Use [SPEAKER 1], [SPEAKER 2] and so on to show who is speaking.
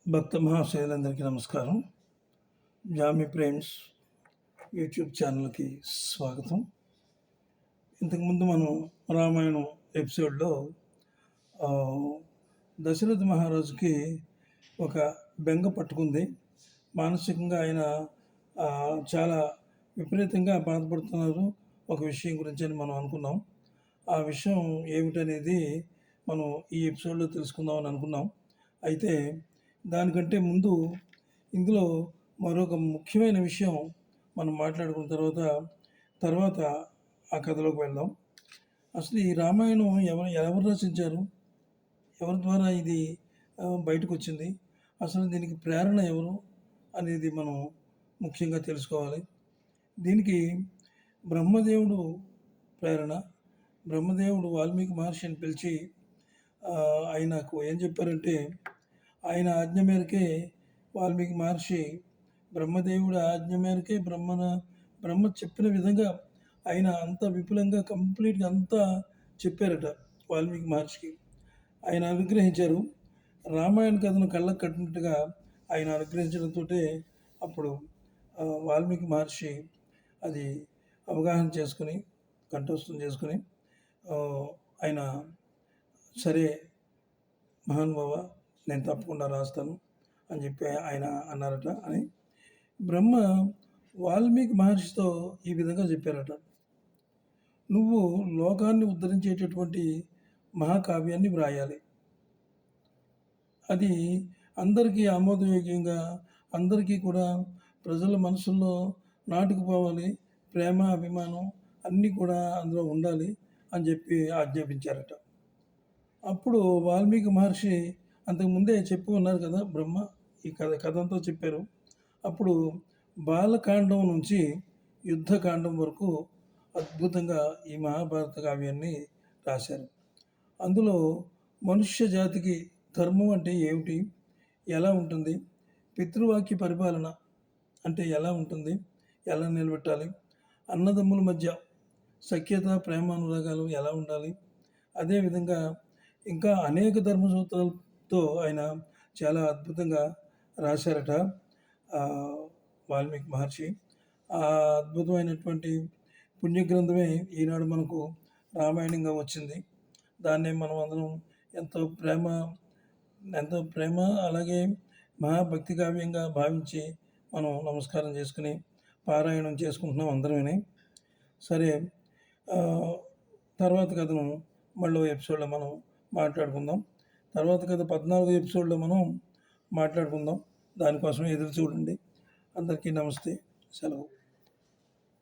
[SPEAKER 1] భక్త మహాశయులందరికీ నమస్కారం. జామి friends YouTube ఛానల్కి స్వాగతం. ఇంతకుముందు మనం రామాయణం ఎపిసోడ్లో దశరథ మహారాజుకి ఒక బెంగ పట్టుకుంది. మానసికంగా ఆయన చాలా విపరీతంగా బాధపడుతున్నారు ఒక విషయం గురించి అని మనం అనుకున్నాం. ఆ విషయం ఏమిటనేది మనం ఈ ఎపిసోడ్లో తెలుసుకుందామని అనుకున్నాం. అయితే దానికంటే ముందు ఇందులో మరొక ముఖ్యమైన విషయం మనం మాట్లాడుకున్న తర్వాత ఆ కథలోకి వెళ్దాం. అసలు ఈ రామాయణం ఎవరు రచించారు, ఎవరి ద్వారా ఇది బయటకు వచ్చింది, అసలు దీనికి ప్రేరణ ఎవరు అనేది మనం ముఖ్యంగా తెలుసుకోవాలి. దీనికి బ్రహ్మదేవుడు ప్రేరణ. బ్రహ్మదేవుడు వాల్మీకి మహర్షిని పిలిచి ఆయనకు ఏం చెప్పారంటే, ఆయన ఆజ్ఞ మేరకే వాల్మీకి మహర్షి బ్రహ్మదేవుడి ఆజ్ఞ మేరకే బ్రహ్మ చెప్పిన విధంగా ఆయన అంత విపులంగా కంప్లీట్గా అంతా చెప్పారట వాల్మీకి మహర్షికి. ఆయన అనుగ్రహించారు. రామాయణ కథను కళ్ళకు కట్టినట్టుగా ఆయన అనుగ్రహించడంతో అప్పుడు వాల్మీకి మహర్షి అది అవగాహన చేసుకుని కంఠస్థం చేసుకుని ఆయన సరే మహానుభావ, నేను తప్పకుండా రాస్తాను అని చెప్పి ఆయన అన్నారట. అని బ్రహ్మ వాల్మీకి మహర్షితో ఈ విధంగా చెప్పారట, నువ్వు లోకాన్ని ఉద్ధరించేటటువంటి మహాకావ్యాన్ని వ్రాయాలి. అది అందరికీ ఆమోదయోగ్యంగా, అందరికీ కూడా ప్రజల మనసుల్లో నాటుకుపోవాలి, ప్రేమ అభిమానం అన్నీ కూడా అందులో ఉండాలి అని చెప్పి ఆజ్ఞాపించారట. అప్పుడు వాల్మీకి మహర్షి అంతకుముందే చెప్పి ఉన్నారు కదా, బ్రహ్మ ఈ కథ అంతా చెప్పారు. అప్పుడు బాలకాండం నుంచి యుద్ధకాండం వరకు అద్భుతంగా ఈ మహాభారత కావ్యాన్ని రాశారు. అందులో మనుష్య జాతికి ధర్మం అంటే ఏమిటి, ఎలా ఉంటుంది, పితృవాక్య పరిపాలన అంటే ఎలా ఉంటుంది, ఎలా నిలబెట్టాలి, అన్నదమ్ముల మధ్య సఖ్యత ప్రేమ అనురాగాలు ఎలా ఉండాలి, అదేవిధంగా ఇంకా అనేక ధర్మ సూత్రాలతో ఆయన చాలా అద్భుతంగా రాశారట వాల్మీకి మహర్షి. ఆ అద్భుతమైనటువంటి పుణ్యగ్రంథమే ఈనాడు మనకు రామాయణంగా వచ్చింది. దాన్నే మనం అందరం ఎంతో ప్రేమ అలాగే మహాభక్తి కావ్యంగా భావించి మనం నమస్కారం చేసుకుని పారాయణం చేసుకుంటున్నాం అందరమని. సరే, తర్వాత కథను మళ్ళీ ఎపిసోడ్లో మనం మాట్లాడుకుందాం. తర్వాత కథ 14వ ఎపిసోడ్లో మనం మాట్లాడుకుందాం. దానికోసం ఎదురు చూడండి. అందరికీ నమస్తే, సెలవు.